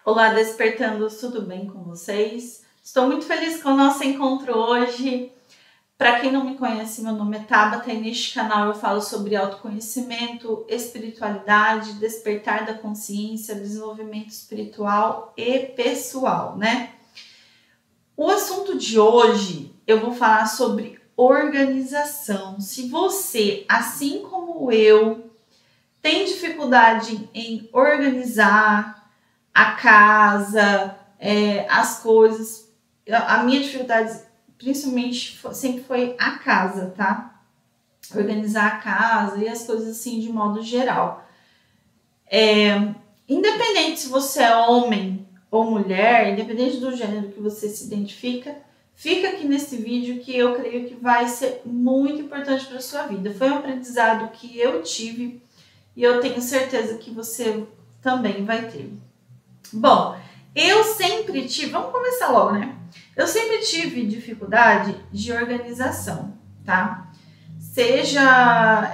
Olá, despertandos, tudo bem com vocês? Estou muito feliz com o nosso encontro hoje. Para quem não me conhece, meu nome é Tabata e neste canal eu falo sobre autoconhecimento, espiritualidade, despertar da consciência, desenvolvimento espiritual e pessoal, né? O assunto de hoje eu vou falar sobre organização. Se você, assim como eu, tem dificuldade em organizar a casa, as coisas. A minha dificuldade, principalmente, sempre foi a casa, tá? Organizar a casa e as coisas assim de modo geral. Independente se você é homem ou mulher, independente do gênero que você se identifica, fica aqui nesse vídeo que eu creio que vai ser muito importante para a sua vida. Foi um aprendizado que eu tive e eu tenho certeza que você também vai ter. Bom, eu sempre tive, vamos começar logo, né? Eu sempre tive dificuldade de organização, tá? Seja,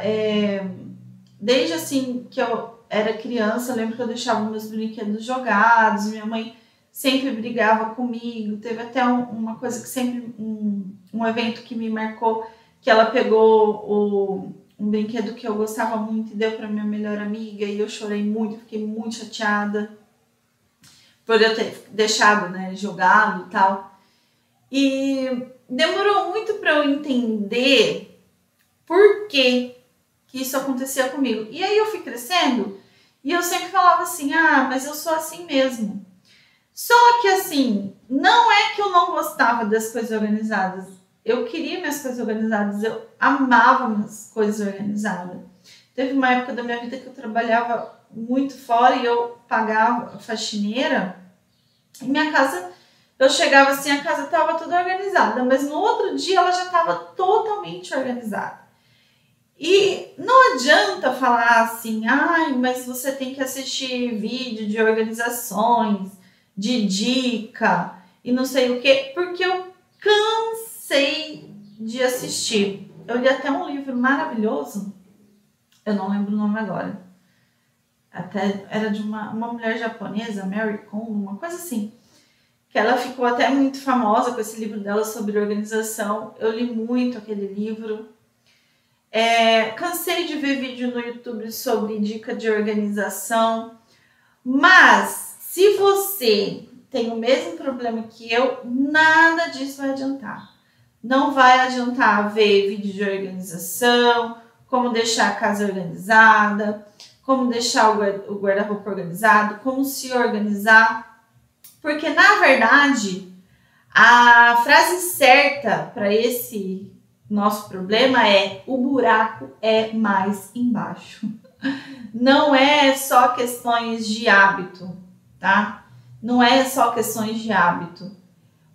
desde assim que eu era criança, eu lembro que eu deixava meus brinquedos jogados, minha mãe sempre brigava comigo, teve até uma coisa que sempre, um evento que me marcou, que ela pegou um brinquedo que eu gostava muito e deu para minha melhor amiga e eu chorei muito, fiquei muito chateada por eu ter deixado, né, jogado e tal. E demorou muito para eu entender por que isso acontecia comigo. E aí eu fui crescendo e eu sempre falava assim, mas eu sou assim mesmo. Só que assim, não é que eu não gostava das coisas organizadas. Eu queria minhas coisas organizadas, eu amava minhas coisas organizadas. Teve uma época da minha vida que eu trabalhava muito fora e eu pagava faxineira. Em minha casa, eu chegava assim, a casa estava toda organizada, mas no outro dia ela já estava totalmente organizada. E não adianta falar assim, mas você tem que assistir vídeo de organizações, de dica e não sei o que, porque eu cansei de assistir. Eu li até um livro maravilhoso, eu não lembro o nome agora, até era de uma mulher japonesa, Mary Kondo, uma coisa assim, que ela ficou até muito famosa com esse livro dela sobre organização. Eu li muito aquele livro. Cansei de ver vídeo no YouTube sobre dica de organização, mas se você tem o mesmo problema que eu, nada disso vai adiantar. Não vai adiantar ver vídeo de organização, como deixar a casa organizada, como deixar o guarda-roupa organizado, como se organizar, porque na verdade a frase certa para esse nosso problema é: o buraco é mais embaixo. Não é só questões de hábito, tá? Não é só questões de hábito.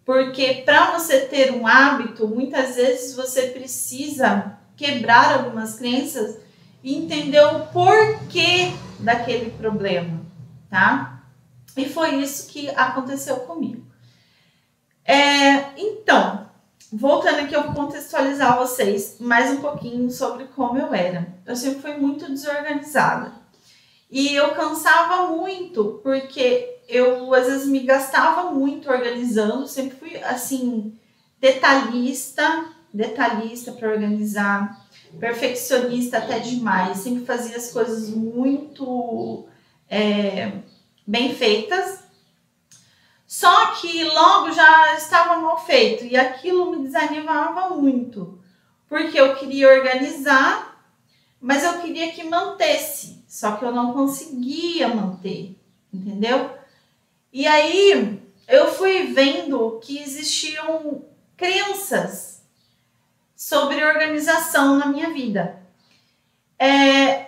Porque para você ter um hábito, muitas vezes você precisa quebrar algumas crenças e entender o porquê daquele problema, tá? E foi isso que aconteceu comigo. Então, voltando aqui, eu vou contextualizar vocês mais um pouquinho sobre como eu era. Eu sempre fui muito desorganizada. E eu cansava muito, porque eu às vezes me gastava muito organizando. Sempre fui, assim, detalhista para organizar. Perfeccionista até demais. Sempre fazia as coisas muito bem feitas. Só que logo já estava mal feito e aquilo me desanimava muito, porque eu queria organizar, mas eu queria que mantesse, só que eu não conseguia manter, entendeu? E aí eu fui vendo que existiam crenças sobre organização na minha vida.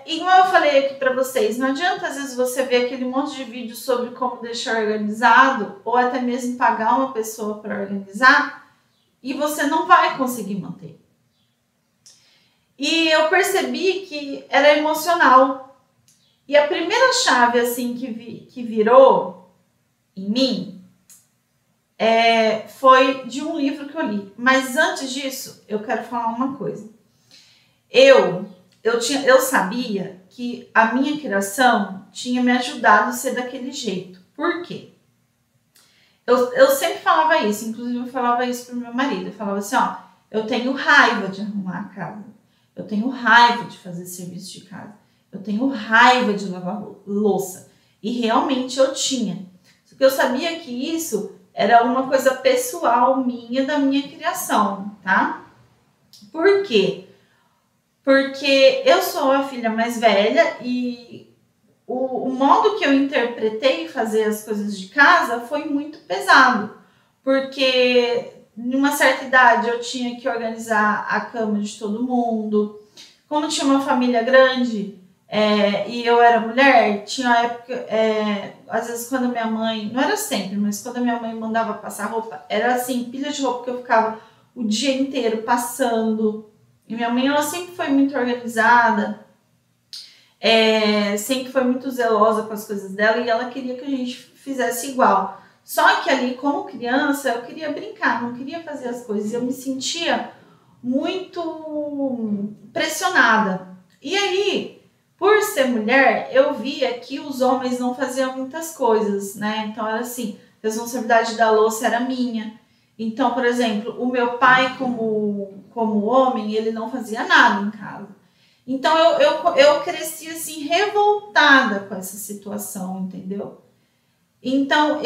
Igual eu falei aqui para vocês, não adianta às vezes você ver aquele monte de vídeo sobre como deixar organizado ou até mesmo pagar uma pessoa para organizar e você não vai conseguir manter. E eu percebi que era emocional. E a primeira chave assim que virou em mim foi de um livro que eu li. Mas antes disso, eu quero falar uma coisa. Eu sabia que a minha criação tinha me ajudado a ser daquele jeito. Por quê? Eu sempre falava isso, inclusive eu falava isso pro meu marido. Eu falava assim, ó, eu tenho raiva de arrumar a casa. Eu tenho raiva de fazer serviço de casa. Eu tenho raiva de lavar louça. E realmente eu tinha. Só que eu sabia que isso era uma coisa pessoal minha, da minha criação, tá? Por quê? Porque eu sou a filha mais velha e o modo que eu interpretei fazer as coisas de casa foi muito pesado. Porque em uma certa idade eu tinha que organizar a cama de todo mundo. Como tinha uma família grande e eu era mulher, tinha época, às vezes quando a minha mãe, não era sempre, mas quando a minha mãe mandava passar roupa, era assim, pilha de roupa que eu ficava o dia inteiro passando. E minha mãe, ela sempre foi muito organizada, sempre foi muito zelosa com as coisas dela e ela queria que a gente fizesse igual. Só que ali, como criança, eu queria brincar, não queria fazer as coisas. Eu me sentia muito pressionada. E aí, por ser mulher, eu via que os homens não faziam muitas coisas, né? Então era assim, a responsabilidade da louça era minha. Então, por exemplo, o meu pai, como homem, ele não fazia nada em casa. Então eu cresci assim, revoltada com essa situação, entendeu? Então,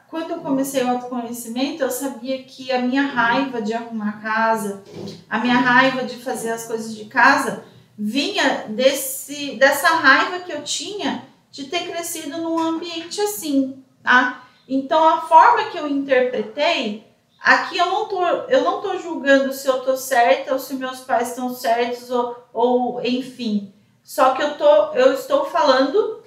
quando eu comecei o autoconhecimento, eu sabia que a minha raiva de arrumar a casa, a minha raiva de fazer as coisas de casa, vinha dessa raiva que eu tinha de ter crescido num ambiente assim, tá? Então, a forma que eu interpretei, aqui eu não tô julgando se eu tô certa ou se meus pais estão certos ou enfim. Só que eu estou falando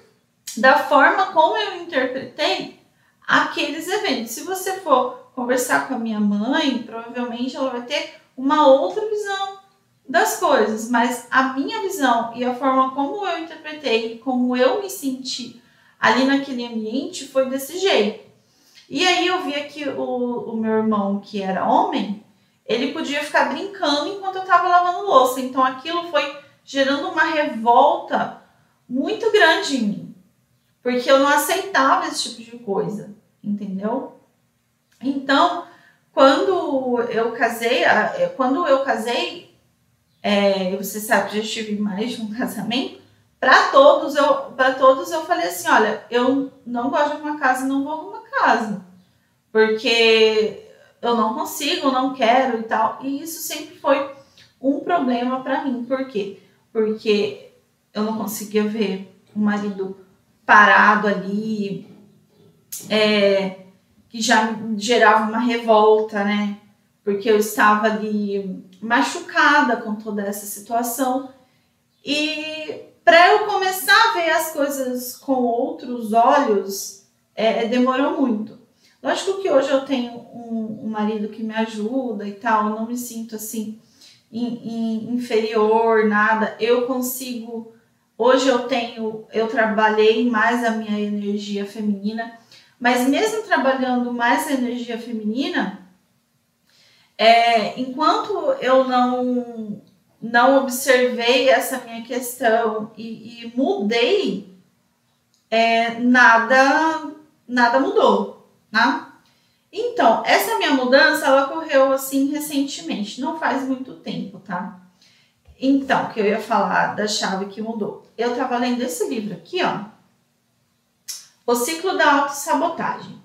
da forma como eu interpretei aqueles eventos. Se você for conversar com a minha mãe, provavelmente ela vai ter uma outra visão das coisas, mas a minha visão e a forma como eu interpretei, como eu me senti ali naquele ambiente foi desse jeito. E aí eu via que o meu irmão, que era homem, ele podia ficar brincando enquanto eu estava lavando louça. Então aquilo foi gerando uma revolta muito grande em mim. Porque eu não aceitava esse tipo de coisa, entendeu? Então, quando eu casei, você sabe que já tive mais de um casamento, para todos eu falei assim, olha, eu não gosto de uma casa, não vou arrumar casa, porque eu não consigo, não quero e tal. E isso sempre foi um problema para mim. Por quê? Porque eu não conseguia ver o marido parado ali, que já gerava uma revolta, né? Porque eu estava ali machucada com toda essa situação. E para eu começar a ver as coisas com outros olhos, demorou muito. Lógico que hoje eu tenho um marido que me ajuda e tal, eu não me sinto assim inferior, nada. Eu consigo. Hoje eu trabalhei mais a minha energia feminina, mas mesmo trabalhando mais a energia feminina, enquanto eu não observei essa minha questão e mudei, nada mudou, tá? Então, essa minha mudança, ela ocorreu assim recentemente, não faz muito tempo, tá? Então, que eu ia falar da chave que mudou. Eu tava lendo esse livro aqui, ó. O Ciclo da Autossabotagem.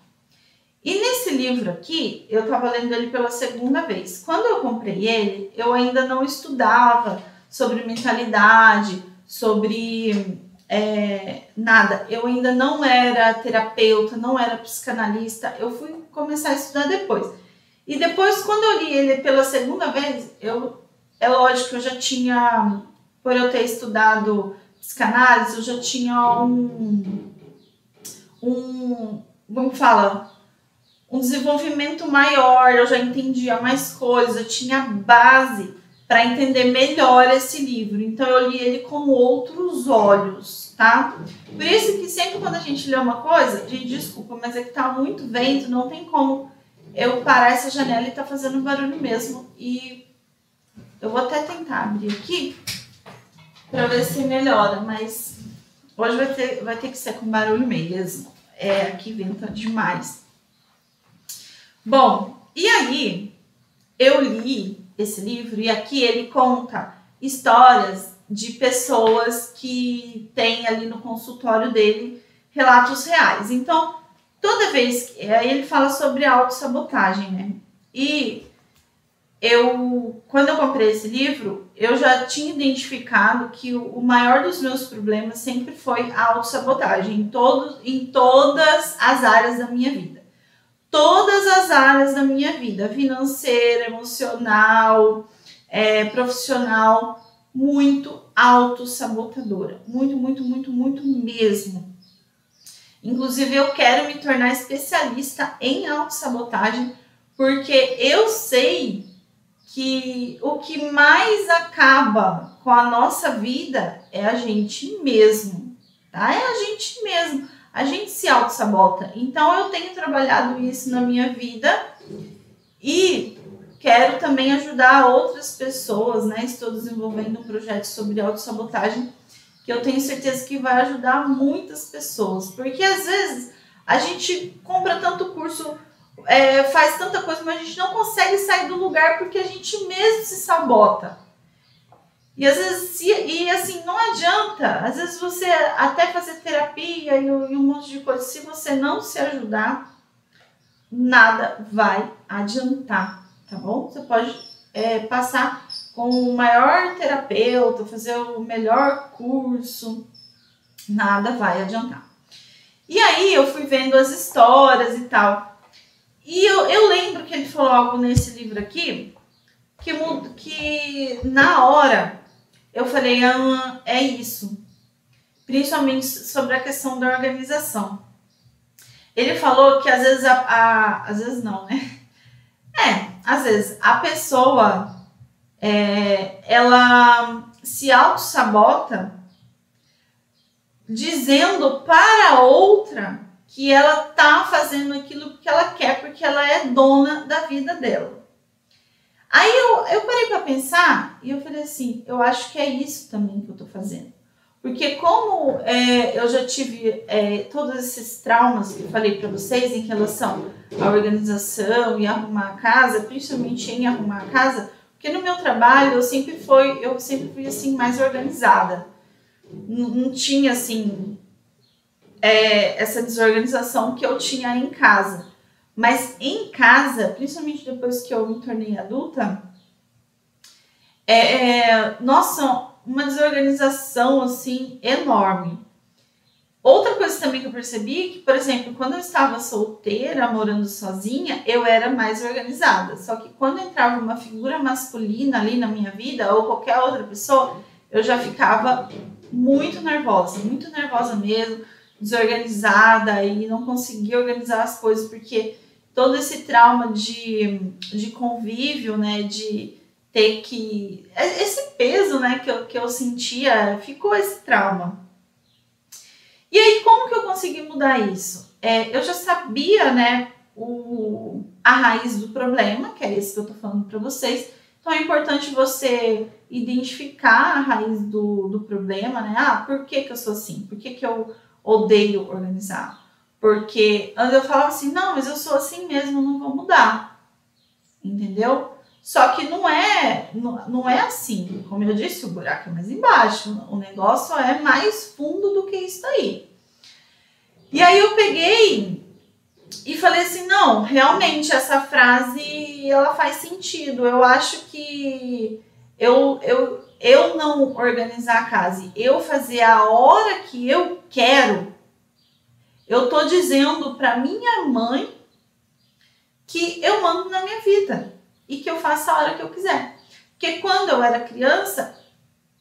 E nesse livro aqui, eu tava lendo ele pela segunda vez. Quando eu comprei ele, eu ainda não estudava sobre mentalidade, sobre nada. Eu ainda não era terapeuta, não era psicanalista. Eu fui começar a estudar depois. E depois, quando eu li ele pela segunda vez, é lógico que eu já tinha, por eu ter estudado psicanálise, eu já tinha como fala, um desenvolvimento maior, eu já entendia mais coisas, eu tinha base para entender melhor esse livro. Então eu li ele com outros olhos, tá? Por isso que sempre quando a gente lê uma coisa, gente, desculpa, mas é que tá muito vento, não tem como eu parar essa janela e tá fazendo barulho mesmo. E eu vou até tentar abrir aqui para ver se melhora, mas hoje vai ter que ser com barulho mesmo. Aqui venta demais. Bom, e aí eu li esse livro e aqui ele conta histórias de pessoas que têm ali no consultório dele relatos reais. Então, toda vez que aí ele fala sobre autossabotagem, né? E quando eu comprei esse livro, eu já tinha identificado que o maior dos meus problemas sempre foi a autossabotagem em todas as áreas da minha vida. Todas as áreas da minha vida, financeira, emocional, profissional, muito autossabotadora. Muito, muito, muito, muito mesmo. Inclusive, eu quero me tornar especialista em autossabotagem, porque eu sei que o que mais acaba com a nossa vida é a gente mesmo, tá? É a gente mesmo. A gente se auto-sabota. Então, eu tenho trabalhado isso na minha vida e quero também ajudar outras pessoas, né? Estou desenvolvendo um projeto sobre autossabotagem que eu tenho certeza que vai ajudar muitas pessoas. Porque, às vezes, a gente compra tanto curso, faz tanta coisa, mas a gente não consegue sair do lugar porque a gente mesmo se sabota. E às vezes, assim, não adianta. Às vezes você até fazer terapia e um monte de coisa, se você não se ajudar, nada vai adiantar, tá bom? Você pode passar com o maior terapeuta, fazer o melhor curso, nada vai adiantar. E aí eu fui vendo as histórias e tal. E eu lembro que ele falou algo nesse livro aqui, que na hora eu falei, é isso. Principalmente sobre a questão da organização. Ele falou que às vezes, às vezes não, né? Às vezes a pessoa, ela se auto-sabota dizendo para outra que ela tá fazendo aquilo porque ela quer, porque ela é dona da vida dela. Aí eu parei para pensar e eu falei assim, eu acho que é isso também que eu tô fazendo. Porque como eu já tive todos esses traumas que eu falei para vocês em relação à organização e arrumar a casa, principalmente em arrumar a casa, porque no meu trabalho eu sempre fui assim mais organizada. Não tinha assim essa desorganização que eu tinha em casa. Mas em casa, principalmente depois que eu me tornei adulta, nossa, uma desorganização assim enorme. Outra coisa também que eu percebi, que por exemplo, quando eu estava solteira, morando sozinha, eu era mais organizada. Só que quando entrava uma figura masculina ali na minha vida, ou qualquer outra pessoa, eu já ficava muito nervosa mesmo, desorganizada e não conseguia organizar as coisas, porque todo esse trauma de convívio, né, de ter que... Esse peso, né, que eu sentia, ficou esse trauma. E aí, como que eu consegui mudar isso? Eu já sabia, né, a raiz do problema, que é esse que eu tô falando para vocês. Então, é importante você identificar a raiz do problema, né? Por que eu sou assim? Por que eu odeio organizar? Porque antes eu falava assim, não, mas eu sou assim mesmo, não vou mudar. Entendeu? Só que não é assim. Como eu disse, o buraco é mais embaixo. O negócio é mais fundo do que isso aí. E aí eu peguei e falei assim, não, realmente essa frase, ela faz sentido. Eu acho que eu não organizar a casa, eu fazer a hora que eu quero, eu tô dizendo para minha mãe que eu mando na minha vida e que eu faço a hora que eu quiser. Porque quando eu era criança,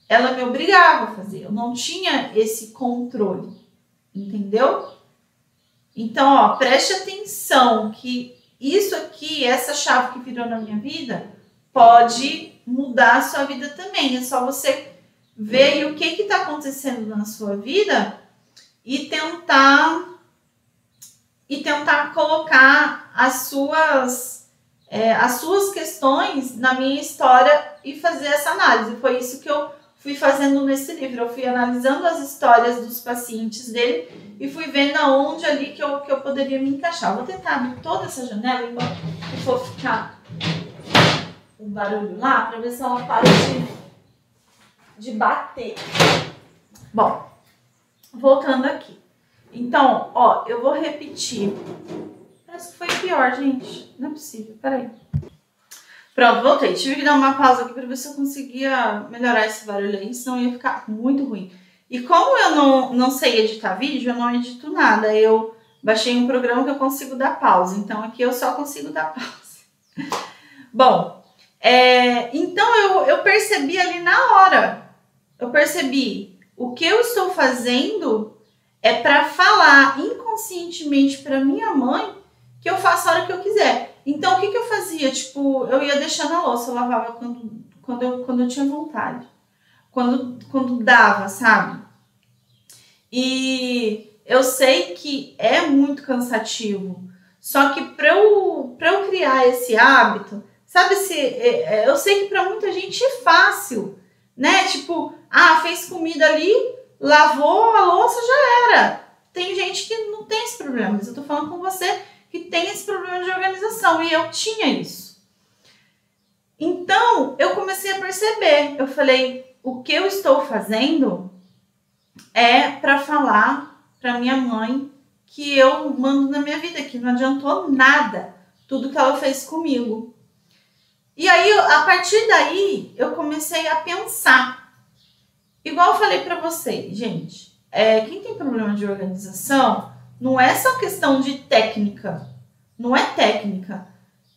ela me obrigava a fazer. Eu não tinha esse controle. Entendeu? Então, ó, preste atenção que isso aqui, essa chave que virou na minha vida, pode mudar a sua vida também. É só você ver o que está acontecendo na sua vida e tentar colocar as suas questões na minha história e fazer essa análise. Foi isso que eu fui fazendo nesse livro. Eu fui analisando as histórias dos pacientes dele e fui vendo aonde ali que eu poderia me encaixar. Eu vou tentar abrir toda essa janela embora que for ficar um barulho lá, para ver se ela para de bater. Bom, voltando aqui. Então, ó, eu vou repetir. Parece que foi pior, gente. Não é possível, peraí. Pronto, voltei. Tive que dar uma pausa aqui para ver se eu conseguia melhorar esse barulho aí, senão ia ficar muito ruim. E como eu não sei editar vídeo, eu não edito nada. Eu baixei um programa que eu consigo dar pausa. Então, aqui eu só consigo dar pausa. Bom, então eu percebi ali na hora. Eu percebi o que eu estou fazendo é para falar inconscientemente para minha mãe que eu faço a hora que eu quiser. Então, o que eu fazia? Tipo, eu ia deixando a louça, eu lavava quando eu tinha vontade. Quando dava, sabe? E eu sei que é muito cansativo. Só que para eu criar esse hábito, sabe, eu sei que para muita gente é fácil, né? Tipo, fez comida ali, lavou a louça, já era. Tem gente que não tem esse problema, mas eu tô falando com você que tem esse problema de organização, e eu tinha isso. Então, eu comecei a perceber, eu falei, o que eu estou fazendo é para falar para minha mãe que eu mando na minha vida, que não adiantou nada, tudo que ela fez comigo. E aí, a partir daí, eu comecei a pensar. Igual eu falei para vocês, gente, quem tem problema de organização, não é só questão de técnica. Não é técnica.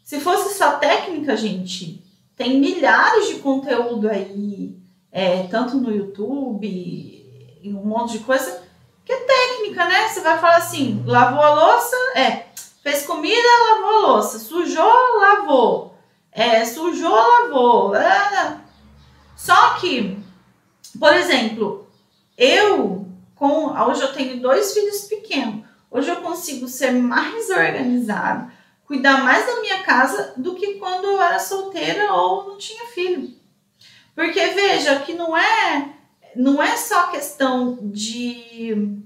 Se fosse só técnica, gente, tem milhares de conteúdo aí, tanto no YouTube e um monte de coisa, que é técnica, né? Você vai falar assim, lavou a louça, fez comida, lavou a louça, sujou, lavou, sujou, lavou. Só que, por exemplo, hoje eu tenho 2 filhos pequenos. Hoje eu consigo ser mais organizada, cuidar mais da minha casa do que quando eu era solteira ou não tinha filho. Porque veja que não é só questão de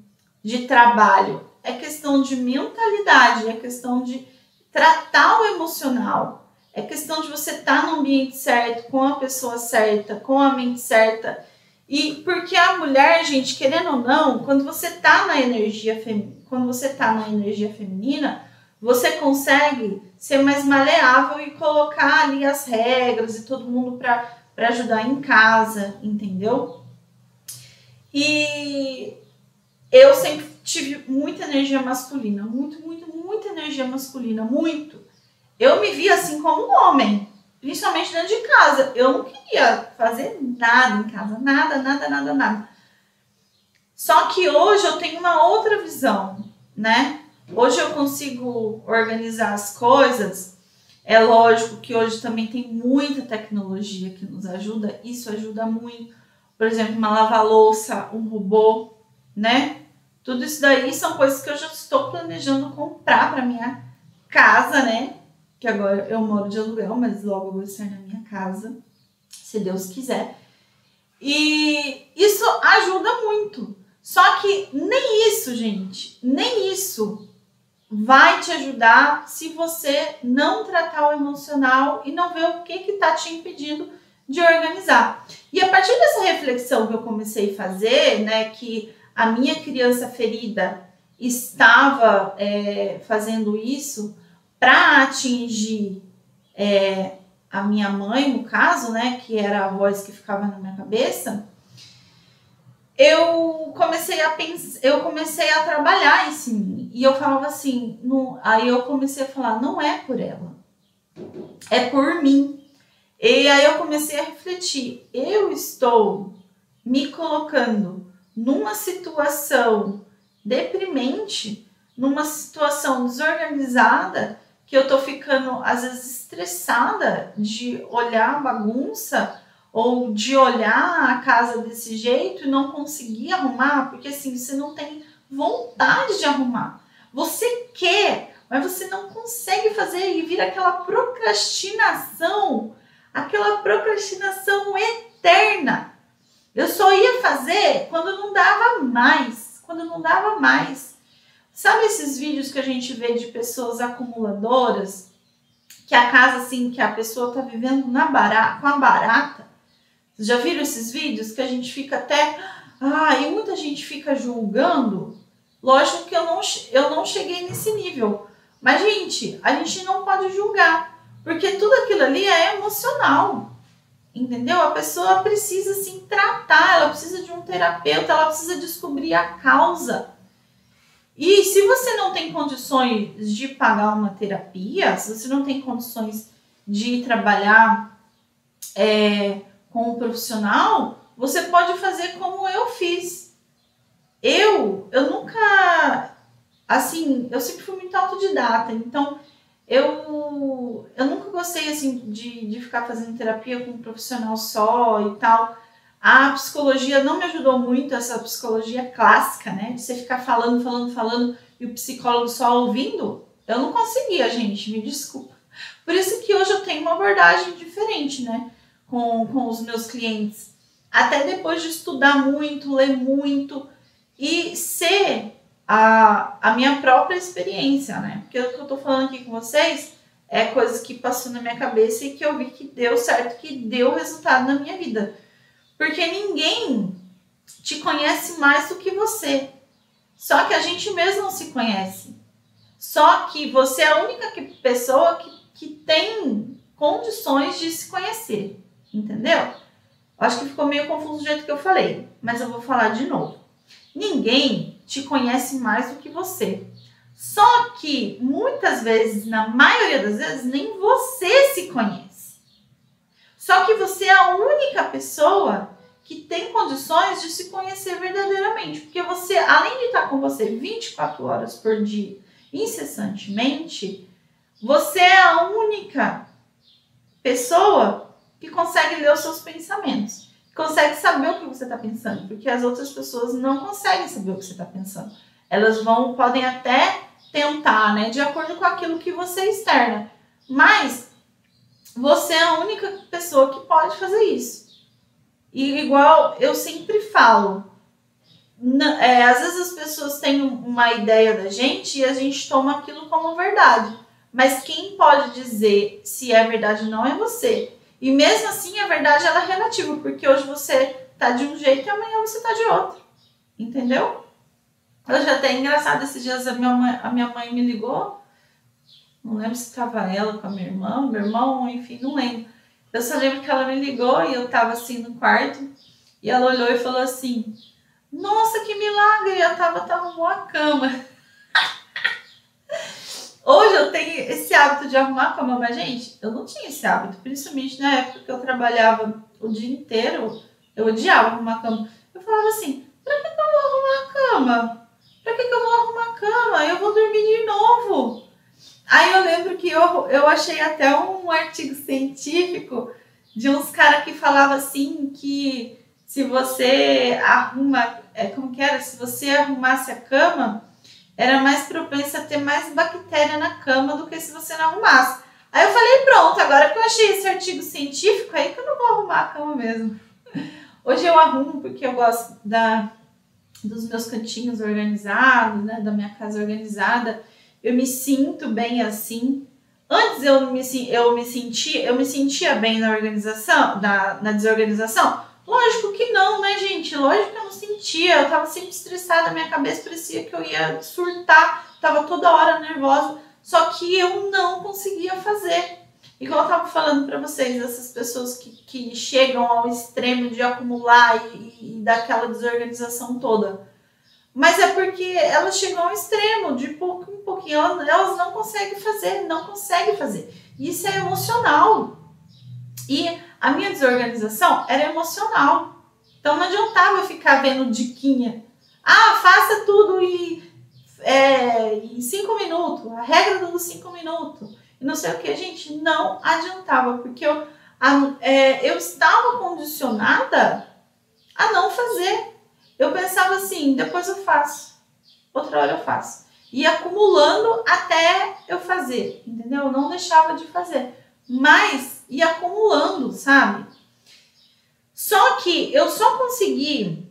trabalho, é questão de mentalidade, é questão de tratar o emocional, é questão de você estar no ambiente certo, com a pessoa certa, com a mente certa. E porque a mulher, gente, querendo ou não, quando você tá na energia feminina, você consegue ser mais maleável e colocar ali as regras e todo mundo para ajudar em casa, entendeu? E eu sempre tive muita energia masculina, muita energia masculina, muito. Eu me via assim como um homem. Principalmente dentro de casa. Eu não queria fazer nada em casa. Nada. Só que hoje eu tenho uma outra visão, né? Hoje eu consigo organizar as coisas. É lógico que hoje também tem muita tecnologia que nos ajuda. Isso ajuda muito. Por exemplo, uma lava-louça, um robô, né? Tudo isso daí são coisas que eu já estou planejando comprar para minha casa, né? Que agora eu moro de aluguel, mas logo eu vou estar na minha casa, se Deus quiser. E isso ajuda muito. Só que nem isso, gente, nem isso vai te ajudar se você não tratar o emocional e não ver o que está te impedindo de organizar. E a partir dessa reflexão que eu comecei a fazer, né, que a minha criança ferida estava fazendo isso, para atingir a minha mãe, no caso, né, que era a voz que ficava na minha cabeça, eu comecei a trabalhar isso em mim. E eu falava assim, aí eu comecei a falar, não é por ela, é por mim. E aí eu comecei a refletir, eu estou me colocando numa situação deprimente, numa situação desorganizada, que eu tô ficando, às vezes, estressada de olhar a bagunça ou de olhar a casa desse jeito e não conseguir arrumar, porque assim, você não tem vontade de arrumar. Você quer, mas você não consegue fazer e vira aquela procrastinação eterna. Eu só ia fazer quando não dava mais. Quando não dava mais. Sabe esses vídeos que a gente vê de pessoas acumuladoras? Que a casa, assim, que a pessoa tá vivendo com a barata? Vocês já viram esses vídeos? Que a gente fica até... e muita gente fica julgando. Lógico que eu não cheguei nesse nível. Mas, gente, a gente não pode julgar. Porque tudo aquilo ali é emocional. Entendeu? A pessoa precisa se tratar, ela precisa de um terapeuta, ela precisa descobrir a causa. E se você não tem condições de pagar uma terapia, se você não tem condições de trabalhar com um profissional, você pode fazer como eu fiz. Eu nunca, assim, eu sempre fui muito autodidata, então eu nunca gostei, assim, de ficar fazendo terapia com um profissional só e tal. A psicologia não me ajudou muito, essa psicologia clássica, né? De você ficar falando e o psicólogo só ouvindo. Eu não conseguia, gente, me desculpa. Por isso que hoje eu tenho uma abordagem diferente, né? Com os meus clientes. Até depois de estudar muito, ler muito e ser a minha própria experiência, né? Porque o que eu tô falando aqui com vocês é coisas que passou na minha cabeça e que eu vi que deu certo, que deu resultado na minha vida. Porque ninguém te conhece mais do que você. Só que a gente mesmo não se conhece. Só que você é a única pessoa que tem condições de se conhecer. Entendeu? Acho que ficou meio confuso do jeito que eu falei. Mas eu vou falar de novo. Ninguém te conhece mais do que você. Só que muitas vezes, na maioria das vezes, nem você se conhece. Só que você é a única pessoa que tem condições de se conhecer verdadeiramente. Porque você, além de estar com você 24 horas por dia, incessantemente, você é a única pessoa que consegue ler os seus pensamentos. Consegue saber o que você está pensando. Porque as outras pessoas não conseguem saber o que você está pensando. Elas podem até tentar, né? De acordo com aquilo que você externa. Mas você é a única pessoa que pode fazer isso. E igual eu sempre falo, às vezes as pessoas têm uma ideia da gente e a gente toma aquilo como verdade. Mas quem pode dizer se é verdade ou não é você. E mesmo assim a verdade ela é relativa, porque hoje você tá de um jeito e amanhã você tá de outro. Entendeu? Hoje até é engraçado, esses dias a minha mãe me ligou. Não lembro se estava ela com a minha irmã, meu irmão, enfim, não lembro. Eu só lembro que ela me ligou e eu tava assim no quarto e ela olhou e falou assim: nossa, que milagre, a Tabata arrumou a cama. Hoje eu tenho esse hábito de arrumar a cama, mas gente, eu não tinha esse hábito, principalmente na época que eu trabalhava o dia inteiro, eu odiava arrumar a cama. Eu falava assim: pra que eu vou arrumar a cama? Pra que eu vou arrumar a cama? Eu vou dormir de novo. Aí eu lembro que eu achei até um artigo científico de uns caras que falavam assim que se você como que era? Se você arrumasse a cama, era mais propensa a ter mais bactéria na cama do que se você não arrumasse. Aí eu falei, pronto, agora que eu achei esse artigo científico, aí que eu não vou arrumar a cama mesmo. Hoje eu arrumo porque eu gosto dos meus cantinhos organizados, né, da minha casa organizada. Eu me sinto bem assim. Antes eu me sentia bem na organização, na desorganização. Lógico que não, né, gente? Lógico que eu não sentia. Eu tava sempre estressada, minha cabeça parecia que eu ia surtar. Tava toda hora nervosa. Só que eu não conseguia fazer. Igual eu tava falando pra vocês, essas pessoas que chegam ao extremo de acumular e daquela desorganização toda. Mas é porque elas chegam ao extremo, de pouco em pouquinho, elas não conseguem fazer. Isso é emocional. E a minha desorganização era emocional. Então não adiantava eu ficar vendo diquinha. Faça tudo em 5 minutos, a regra dos 5 minutos. E não sei o que, gente, não adiantava, porque eu estava condicionada a não fazer. Eu pensava assim, depois eu faço, outra hora eu faço. E acumulando até eu fazer, entendeu? Eu não deixava de fazer, mas ia acumulando, sabe? Só que eu só consegui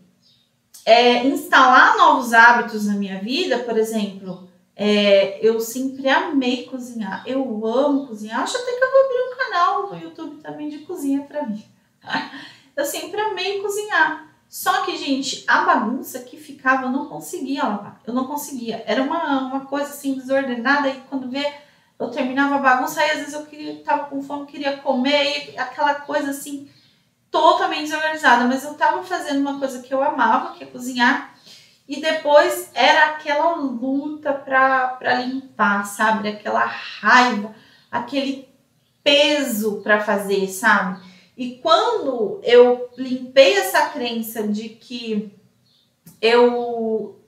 instalar novos hábitos na minha vida. Por exemplo, eu sempre amei cozinhar. Eu amo cozinhar. Acho até que eu vou abrir um canal no YouTube também de cozinha pra mim. Eu sempre amei cozinhar. Só que, gente, a bagunça que ficava, eu não conseguia lavar. Eu não conseguia. Era uma coisa assim desordenada. E quando eu terminava a bagunça, aí às vezes eu tava com fome, queria comer. E aquela coisa assim, totalmente desorganizada. Mas eu tava fazendo uma coisa que eu amava, que é cozinhar. E depois era aquela luta pra limpar, sabe? Aquela raiva, aquele peso pra fazer, sabe? E quando eu limpei essa crença de que eu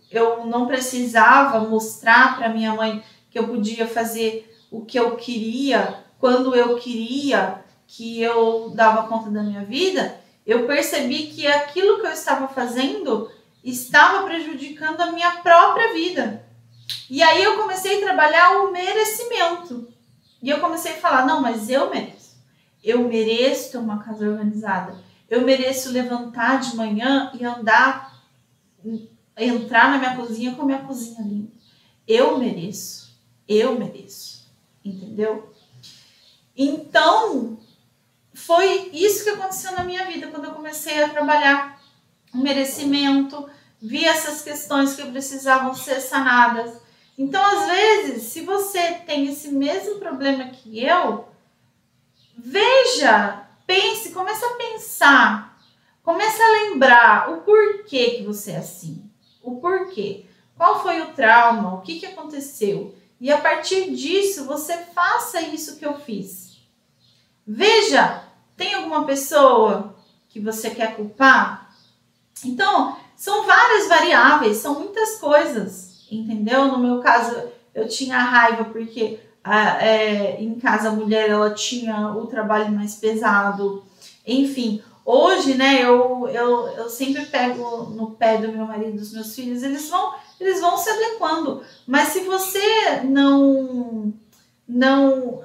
não precisava mostrar para minha mãe que eu podia fazer o que eu queria, quando eu queria, que eu dava conta da minha vida, eu percebi que aquilo que eu estava fazendo estava prejudicando a minha própria vida. E aí eu comecei a trabalhar o merecimento. E eu comecei a falar, não, mas eu mereço. Eu mereço ter uma casa organizada. Eu mereço levantar de manhã e entrar na minha cozinha com a minha cozinha limpa. Eu mereço. Eu mereço. Entendeu? Então, foi isso que aconteceu na minha vida quando eu comecei a trabalhar o merecimento, vi essas questões que precisavam ser sanadas. Então, às vezes, se você tem esse mesmo problema que eu, veja, pense, comece a pensar, comece a lembrar o porquê que você é assim, o porquê, qual foi o trauma, o que aconteceu, e a partir disso você faça isso que eu fiz. Veja, tem alguma pessoa que você quer culpar? Então, são várias variáveis, são muitas coisas, entendeu? No meu caso, eu tinha raiva porque em casa a mulher ela tinha o trabalho mais pesado. Enfim, hoje, né, eu sempre pego no pé do meu marido, dos meus filhos, eles vão se adequando. Mas se você não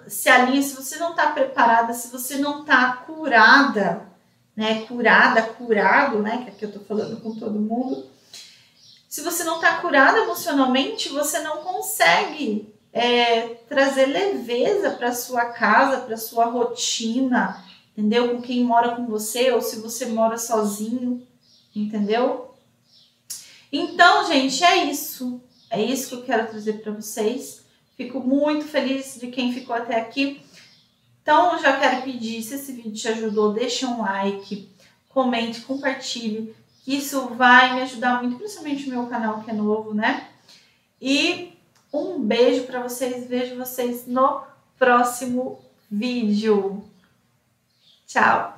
se alinha, se você não está preparada, se você não está curada, né, curado, né, que aqui eu tô falando com todo mundo, se você não está curado emocionalmente, você não consegue trazer leveza para sua casa, para sua rotina, entendeu? Com quem mora com você ou se você mora sozinho, entendeu? Então, gente, é isso que eu quero trazer para vocês. Fico muito feliz de quem ficou até aqui. Então, eu já quero pedir, se esse vídeo te ajudou, deixa um like, comente, compartilhe, que isso vai me ajudar muito, principalmente o meu canal que é novo, né? E um beijo para vocês, vejo vocês no próximo vídeo. Tchau!